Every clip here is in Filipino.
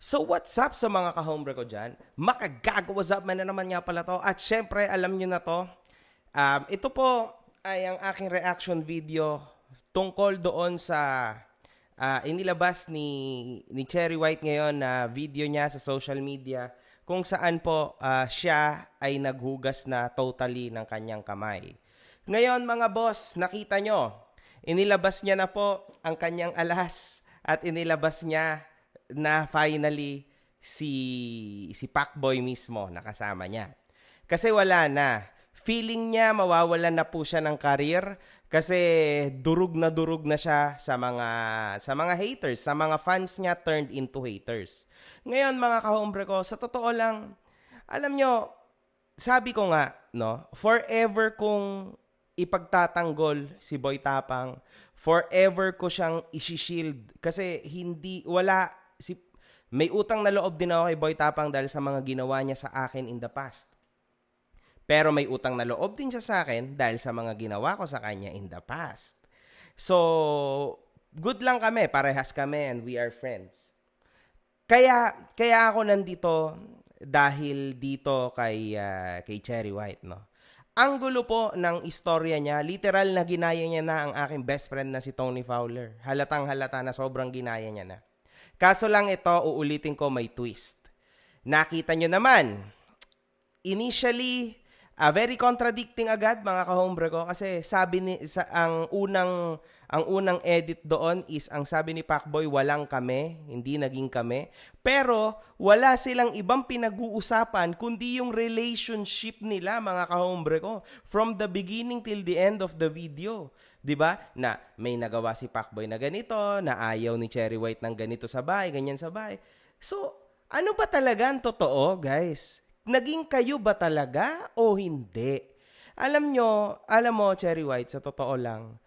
So what's up sa mga ka-hombre ko dyan? Makagago, what's up man na naman nga pala to. At syempre, alam nyo na to. Ito po ay ang aking reaction video tungkol doon sa inilabas ni Cherry White ngayon na video niya sa social media kung saan po siya ay naghugas na totally ng kanyang kamay. Ngayon mga boss, nakita nyo, inilabas niya na po ang kanyang alas at inilabas niya na finally si Pacboy mismo nakasama niya. Kasi wala na. Feeling niya mawawalan na po siya ng career kasi durug na siya sa mga haters, sa mga fans niya turned into haters. Ngayon mga kahombre ko, sa totoo lang, alam nyo, sabi ko nga, no, forever kong ipagtatanggol si Boy Tapang, forever ko siyang isi-shield kasi may utang na loob din ako kay Boy Tapang dahil sa mga ginawa niya sa akin in the past. Pero may utang na loob din siya sa akin dahil sa mga ginawa ko sa kanya in the past. So, good lang kami, parehas kami and we are friends. Kaya ako nandito dahil dito kay Cherry White, no. Ang gulo po ng istorya niya, literal na ginaya niya na ang aking best friend na si Tony Fowler. Halatang-halata na sobrang ginaya niya na. Kaso lang ito, uulitin ko, may twist. Nakita nyo naman, initially, very contradicting agad mga kahombre ko kasi ang unang edit doon is ang sabi ni Pacboy walang kami, hindi naging kami. Pero wala silang ibang pinag-uusapan kundi yung relationship nila mga kahombre ko from the beginning till the end of the video. 'Di ba? Na may nagawa si Pacboy na ganito, na ayaw ni Cherry White ng ganito sa bahay, ganyan sa bahay. So, ano ba talaga ang totoo, guys? Naging kayo ba talaga o hindi? Alam mo, Cherry White, sa totoo lang,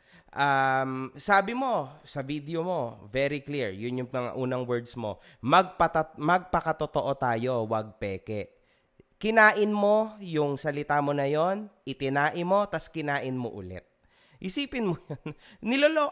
sabi mo sa video mo, very clear, yun yung mga unang words mo, magpakatotoo tayo, wag peke. Kinain mo yung salita mo na yon, itinain mo, tas kinain mo ulit. Isipin mo yun.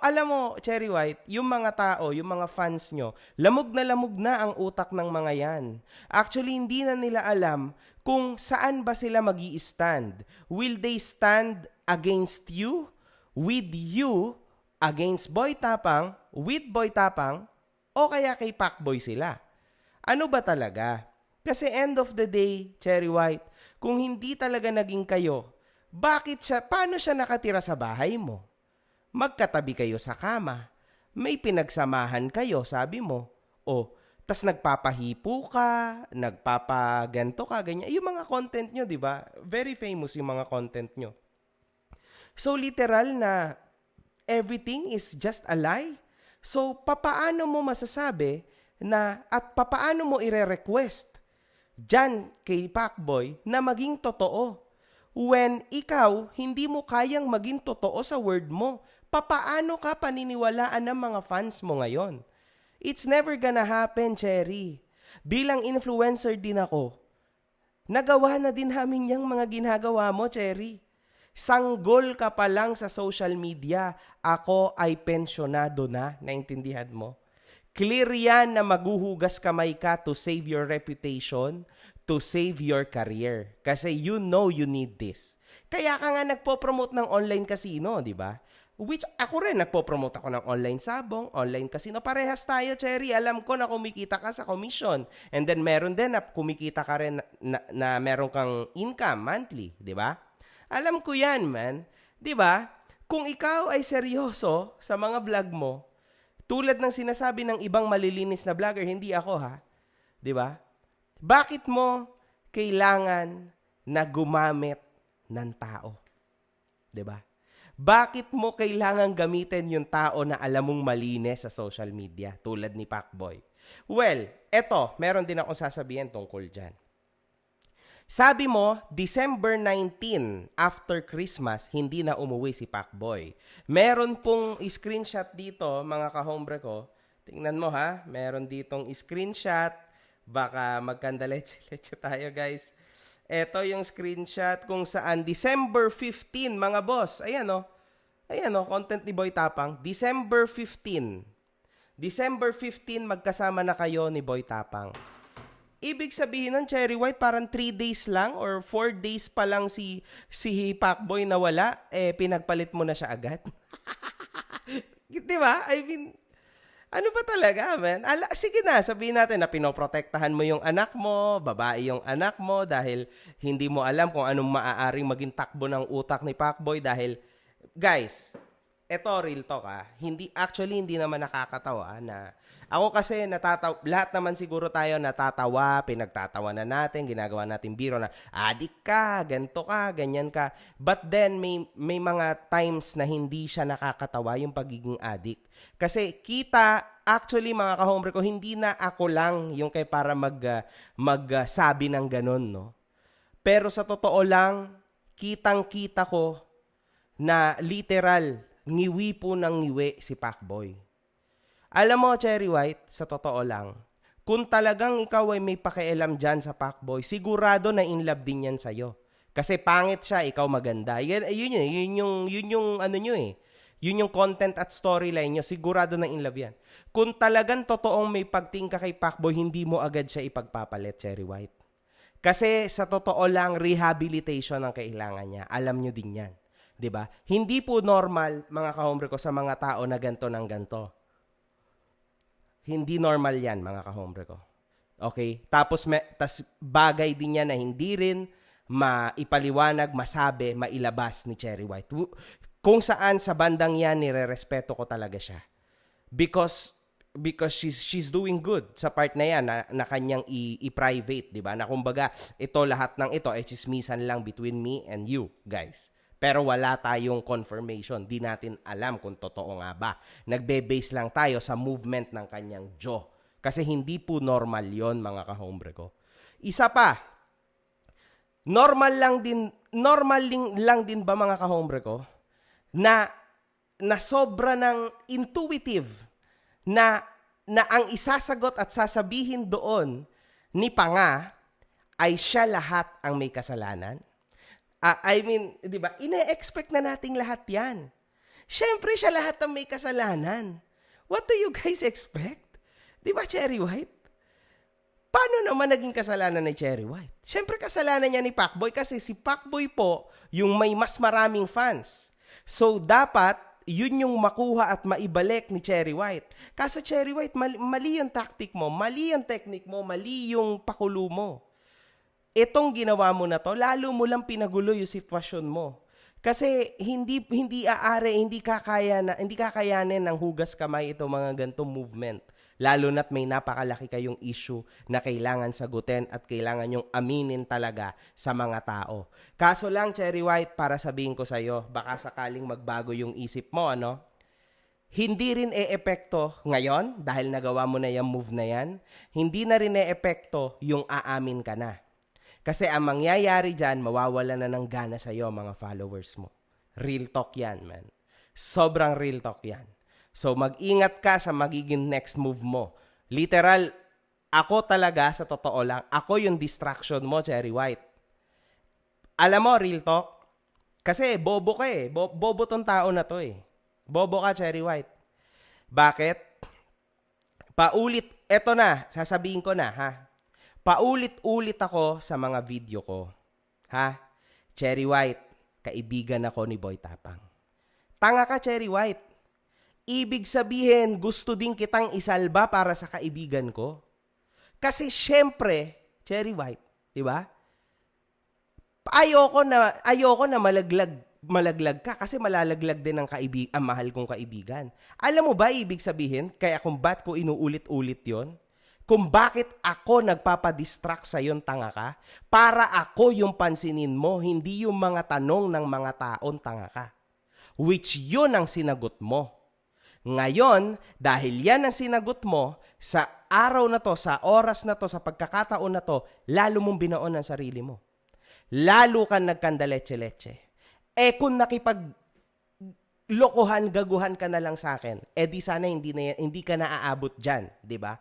Alam mo, Cherry White, yung mga tao, yung mga fans nyo, lamog na ang utak ng mga yan. Actually, hindi na nila alam kung saan ba sila mag-i-stand. Will they stand against you? With you? Against Boy Tapang? With Boy Tapang? O kaya kay Pacboy sila? Ano ba talaga? Kasi end of the day, Cherry White, kung hindi talaga naging kayo, paano siya nakatira sa bahay mo? Magkatabi kayo sa kama. May pinagsamahan kayo, sabi mo. O, tas nagpapahipo ka, nagpapaganto ka, ganyan. Yung mga content nyo, di ba? Very famous yung mga content nyo. So, literal na everything is just a lie. So, papaano mo masasabi at papaano mo ire-request dyan kay Pacboy na maging totoo? When ikaw, hindi mo kayang maging totoo sa word mo, papaano ka paniniwalaan ng mga fans mo ngayon? It's never gonna happen, Cherry. Bilang influencer din ako, nagawa na din namin yung mga ginagawa mo, Cherry. Sanggol ka pa lang sa social media, ako ay pensyonado na, naintindihan mo? Clear yan na maguhugas kamay ka to save your reputation, to save your career. Kasi you know you need this. Kaya ka nga nagpo-promote ng online casino, di ba? Which ako rin, nagpo-promote ako ng online sabong, online casino. Parehas tayo, Cherry. Alam ko na kumikita ka sa commission. And then meron din na kumikita ka rin na meron kang income monthly, di ba? Alam ko yan, man. Di ba? Kung ikaw ay seryoso sa mga vlog mo, tulad ng sinasabi ng ibang malilinis na vlogger, hindi ako ha, di ba? Bakit mo kailangan na gumamit ng tao? 'Di ba? Bakit mo kailangan gamitin yung tao na alam mong malinis sa social media tulad ni Pacboy? Well, meron din akong sasabihin tungkol diyan. Sabi mo, December 19, after Christmas, hindi na umuwi si Pacboy. Meron pong screenshot dito, mga kahombre ko. Tingnan mo ha, meron ditong screenshot. Baka magkandaleche tayo, guys. Ito yung screenshot kung saan December 15, mga boss. Ayan o, content ni Boy Tapang. December 15. December 15, magkasama na kayo ni Boy Tapang. Ibig sabihin ng Cherry White, parang 3 days lang or 4 days pa lang si Pacboy nawala, pinagpalit mo na siya agad. Di ba? I mean, ano ba talaga, man? Sige na, sabihin natin na pinoprotektahan mo yung anak mo, babae yung anak mo dahil hindi mo alam kung anong maaaring maging takbo ng utak ni Pacboy dahil, guys, eto real talk hindi naman nakakatawa na ako kasi lahat naman siguro tayo natatawa, pinagtatawanan natin, ginagawa natin biro na adik ka, ganito ka, ganyan ka. But then may mga times na hindi siya nakakatawa yung pagiging adik. Kasi actually mga kahombre ko, hindi na ako lang yung kay para magsabi ng ganun, no? Pero sa totoo lang, kitang-kita ko na literal ngiwi po ng ngiwi si Pacboy. Alam mo, Cherry White, sa totoo lang, kung talagang ikaw ay may pakialam dyan sa Pacboy, sigurado na in love din yan sa'yo. Kasi pangit siya, ikaw maganda. Yun yung ano nyo Yun yung content at storyline nyo, sigurado na in love yan. Kung talagang totoong may pagtingka kay Pacboy, hindi mo agad siya ipagpapalit, Cherry White. Kasi sa totoo lang, rehabilitation ang kailangan niya. Alam nyo din yan. 'Di ba? Hindi po normal, mga kahombre ko, sa mga tao na ganto ng ganto. Hindi normal yan, mga kahombre ko. Okay? Tapos bagay din yan na hindi rin maipaliwanag, masabi, mailabas ni Cherry White. Kung saan sa bandang yan, nire-respeto ko talaga siya. Because she's doing good sa part na yan na kanyang i-private, 'di ba? Na kumbaga, lahat ng ito ay chismisan lang between me and you, guys. Pero wala tayong confirmation. Di natin alam kung totoo nga ba. Nagbe-base lang tayo sa movement ng kanyang jaw. Kasi hindi po normal yon, mga kahombre ko. Isa pa, normal lang din ba, mga kahombre ko, na sobra ng intuitive na ang isasagot at sasabihin doon ni Panga ay siya lahat ang may kasalanan? I mean, di ba, ine-expect na nating lahat yan. Siyempre, siya lahat ang may kasalanan. What do you guys expect? Di ba, Cherry White? Paano naman naging kasalanan ni Cherry White? Siyempre, kasalanan niya ni Pacboy kasi si Pacboy po yung may mas maraming fans. So, dapat, yun yung makuha at maibalik ni Cherry White. Kaso, Cherry White, mali yung tactic mo, mali yung technique mo, mali yung pakulo mo. Itong ginawa mo na to, lalo mo lang pinagulo yung sitwasyon mo. Kasi hindi kakayanin ng hugas kamay ito mga ganitong movement. Lalo na't may napakalaki kayong issue na kailangan sagutin at kailangan yung aminin talaga sa mga tao. Kaso lang, Cherry White, para sabihin ko sa'yo, baka sakaling magbago yung isip mo, ano? Hindi rin e-epekto ngayon dahil nagawa mo na yung move na yan. Hindi na rin e-epekto yung aamin ka na. Kasi ang mangyayari dyan, mawawala na ng gana sa'yo, mga followers mo. Real talk yan, man. Sobrang real talk yan. So, mag-ingat ka sa magiging next move mo. Literal, ako talaga, sa totoo lang, ako yung distraction mo, Cherry White. Alam mo, real talk, kasi bobo ka bobo tong tao na to Bobo ka, Cherry White. Bakit? Eto na, sasabihin ko na, ha? Paulit-ulit ako sa mga video ko. Ha? Cherry White, kaibigan ako ni Boy Tapang. Tanga ka, Cherry White. Ibig sabihin, gusto din kitang isalba para sa kaibigan ko. Kasi syempre, Cherry White, di ba? Ayoko na malaglag ka kasi malalaglag din ang mahal kong kaibigan. Alam mo ba ibig sabihin, kaya kung ba't ko inuulit-ulit yon? Kung bakit ako nagpapadistract sa yon, tanga ka, para ako yung pansinin mo, hindi yung mga tanong ng mga taon, tanga ka. Which yun ang sinagot mo. Ngayon, dahil yan ang sinagot mo, sa araw na to, sa oras na to, sa pagkakataon na to, lalo mong binaon ang sarili mo. Lalo kang nagkandaletse-letse. Kung nakipaglokohan, gaguhan ka na lang sa akin, di sana hindi ka na aabot dyan, di ba?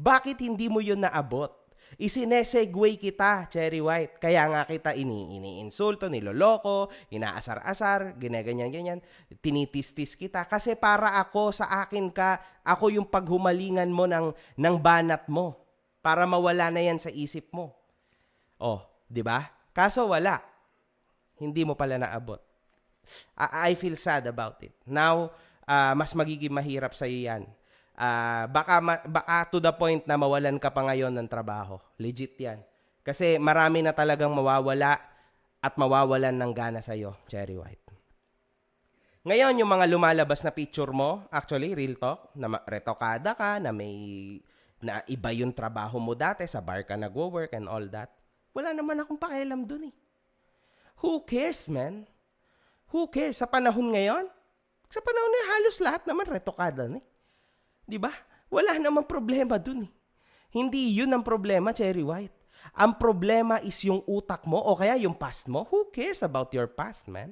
Bakit hindi mo yun naabot? Isinesegue kita, Cherry White. Kaya nga kita iniinsulto, niloloko, inaasar-asar, ginaganyan-ganyan, tinitis-tis kita. Kasi para ako, sa akin ka, ako yung paghumalingan mo ng banat mo. Para mawala na yan sa isip mo. Oh, di ba? Kaso wala. Hindi mo pala naabot. I feel sad about it. Now, mas magiging mahirap sa'yo yan. Baka to the point na mawalan ka pa ngayon ng trabaho. Legit yan. Kasi marami na talagang mawawala at mawawalan ng gana sa'yo, Cherry White. Ngayon, yung mga lumalabas na picture mo, actually, real talk, na retokada ka, na iba yung trabaho mo dati, sa bar ka nagwo-work and all that. Wala naman akong pakialam dun eh. Who cares, man? Who cares? Sa panahon ngayon? Sa panahon na halos lahat naman retokada na eh. Di ba? Wala namang problema dun eh. Hindi yun ang problema, Cherry White. Ang problema is yung utak mo o kaya yung past mo. Who cares about your past, man?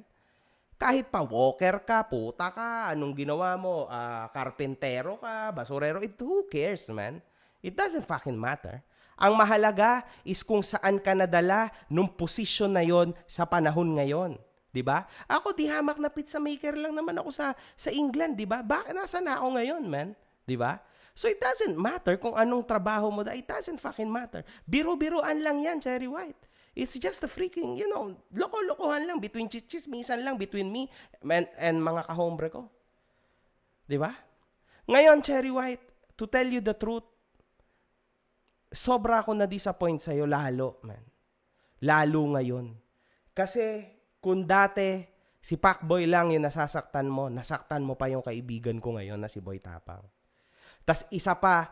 Kahit pa walker ka, puta ka, anong ginawa mo, karpentero ka, basurero, who cares, man? It doesn't fucking matter. Ang mahalaga is kung saan ka nadala nung posisyon na yon sa panahon ngayon. Diba? Ako, di hamak na pizza maker lang naman ako sa England, diba? Bakit nasa na ako ngayon, man? Diba? So it doesn't matter kung anong trabaho mo. It doesn't fucking matter. Biro-biroan lang yan, Cherry White. It's just a freaking, loko-lokohan lang between chismisan lang between me and mga kahombre ko. Diba? Ngayon, Cherry White, to tell you the truth, sobra ako na-disappoint sa'yo lalo, man. Lalo ngayon. Kasi kung dati, si Pacboy lang yung nasaktan mo pa yung kaibigan ko ngayon na si Boy Tapang. Tas isa pa,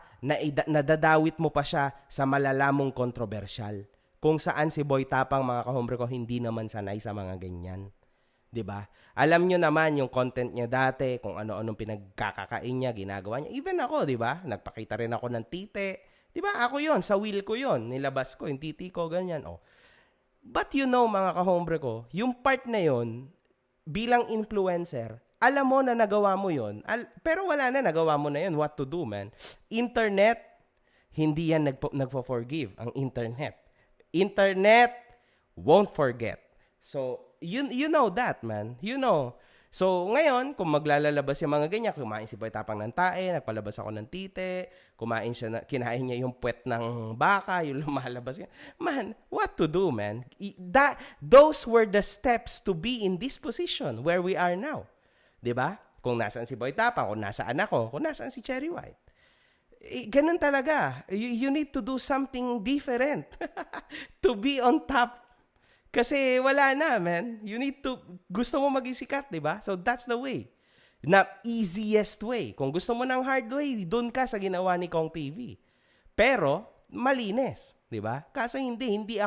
nadadawit mo pa siya sa malalamong kontrobersyal. Kung saan si Boy Tapang, mga kahombre ko, hindi naman sanay sa mga ganyan. 'Di ba? Alam nyo naman yung content niya dati, kung ano-anong pinagkakakain niya, ginagawa niya. Even ako, 'di ba? Nagpakita rin ako ng tite. 'Di ba? Ako 'yon, sa will ko 'yon, nilabas ko yung titi ko, ganyan, oh. But mga kahombre ko, yung part na 'yon, bilang influencer, alam mo na nagawa mo 'yon, pero wala na, nagawa mo na 'yon. What to do, man? Internet, hindi yan nagpo-forgive ang internet. Internet won't forget. So, you know that, man. You know. So, ngayon, kung maglalalabas yung mga ganyan, kumain si Boy Tapang ng tae, nagpalabas ako ng tite, kinain niya yung puwet ng baka, yung lumalabas niya. Man, what to do, man? Those were the steps to be in this position where we are now. 'Di ba? Kung nasaan si Boy Tapang, kung nasaan ako, kung nasaan si Cherry White. Ganun talaga. You need to do something different to be on top. Kasi wala na, man. You need to, gusto mo maging sikat, di ba? So that's the way. Na easiest way. Kung gusto mo ng hard way, doon ka sa ginawa ni Kong TV. Pero, malinis. Di ba? Kaso hindi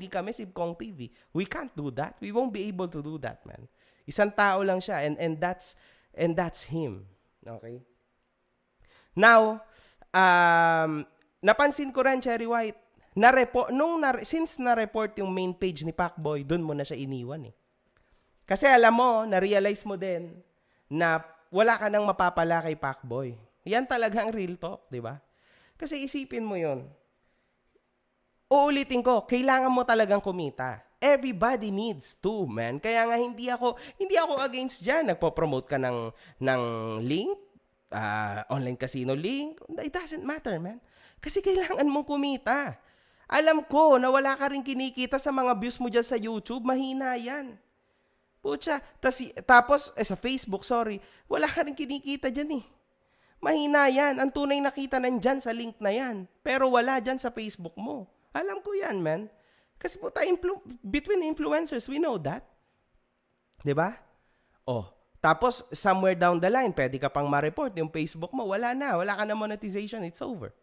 kami si Kong TV. We can't do that. We won't be able to do that, man. Isang tao lang siya and that's him. Okay? Now, napansin ko rin, Cherry White, since na-report yung main page ni Pacboy, dun mo na siya iniwan eh. Kasi alam mo, na-realize mo din na wala ka nang mapapala kay Pacboy. Yan talaga ang real talk, di ba? Kasi isipin mo yon. Uulitin ko, kailangan mo talagang kumita. Everybody needs to, man. Kaya nga hindi ako against dyan. Nagpo-promote ka ng link, online casino link. It doesn't matter, man. Kasi kailangan mong kumita. Alam ko na wala ka rin kinikita sa mga views mo dyan sa YouTube. Mahina yan. Pucha. Tapos, sa Facebook, wala ka rin kinikita dyan eh. Mahina yan. Ang tunay nakita nandyan sa link na yan. Pero wala dyan sa Facebook mo. Alam ko yan, man. Kasi between influencers, we know that. 'Di ba? Tapos somewhere down the line, pwede ka pang ma-report yung Facebook mo. Wala ka na monetization. It's over.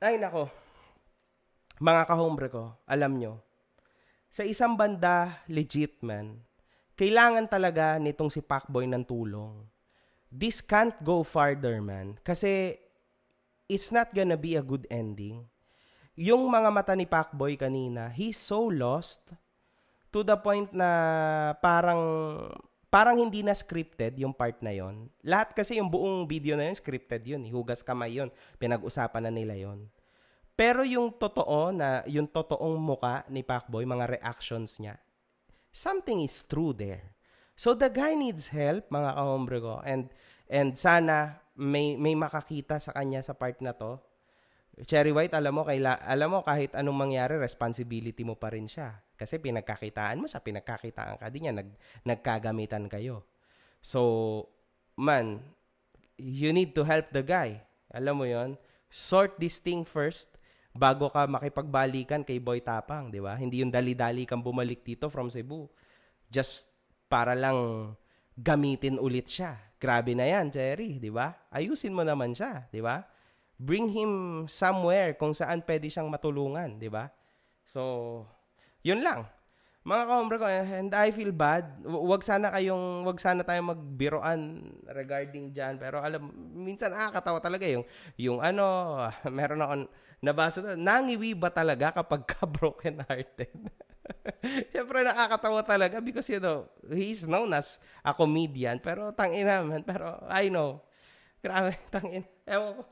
Ay, nako. Mga kahombre ko, alam nyo, sa isang banda, legit, man, kailangan talaga nitong si Pacboy ng tulong. This can't go farther, man. Kasi it's not gonna be a good ending. Yung mga mata ni Pacboy kanina, he's so lost to the point na parang hindi na scripted yung part na yon. Lahat kasi yung buong video na yun, scripted yun. Hugas kamay yun. Pinag-usapan na nila yon. Pero yung totoong muka ni Pacboy, mga reactions niya, something is true there. So the guy needs help, mga kahombre ko. And sana may makakita sa kanya sa part na to. Cherry White, alam mo kahit anong mangyari, responsibility mo pa rin siya. Kasi pinagkakitaan mo siya, pinagkakitaan ka din niya, nagkagamitan kayo. So, man, you need to help the guy. Alam mo yon, sort this thing first bago ka makipagbalikan kay Boy Tapang, di ba? Hindi yung dali-dali kang bumalik dito from Cebu. Just para lang gamitin ulit siya. Grabe na yan, Cherry, di ba? Ayusin mo naman siya, di ba? Bring him somewhere kung saan pwede siyang matulungan, di ba? So, yun lang. Mga kahombre ko, and I feel bad. Wag sana tayong magbiroan regarding dyan. Pero minsan nakakatawa talaga yung meron akong nabasa doon. Nangiwi ba talaga kapag ka broken hearted? Siyempre nakakatawa talaga because he's known as a comedian. Pero tangina man. Pero I know. Grabe, tangina. Ewan ko.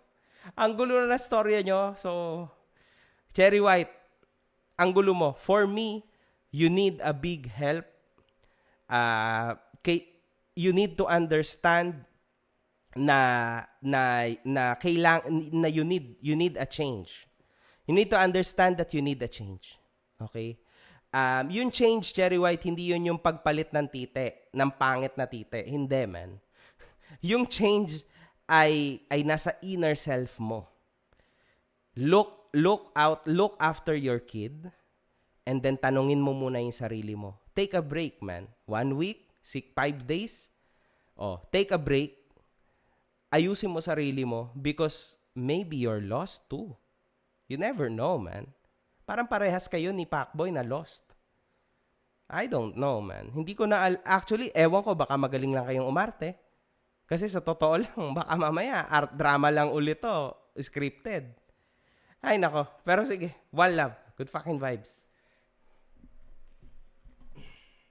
Ang gulo na storya nyo. So, Cherry White, ang gulo mo. For me, you need a big help. You need to understand na you need a change. You need to understand that you need a change. Okay? Yung change, Cherry White, hindi yun yung pagpalit ng tite, ng pangit na tite. Hindi, man. Yung change ay nasa inner self mo. Look after your kid, and then tanungin mo muna yung sarili mo. Take a break, man. 1 week, 5 days. Take a break. Ayusin mo sarili mo because maybe you're lost too. You never know, man. Parang parehas kayo ni Pacboy na lost. I don't know, man. Hindi ko na actually, ewan ko, baka magaling lang kayong umarte. Kasi sa totoo lang, baka mamaya, art drama lang ulit to. Scripted. Ay, nako. Pero sige, one love. Good fucking vibes.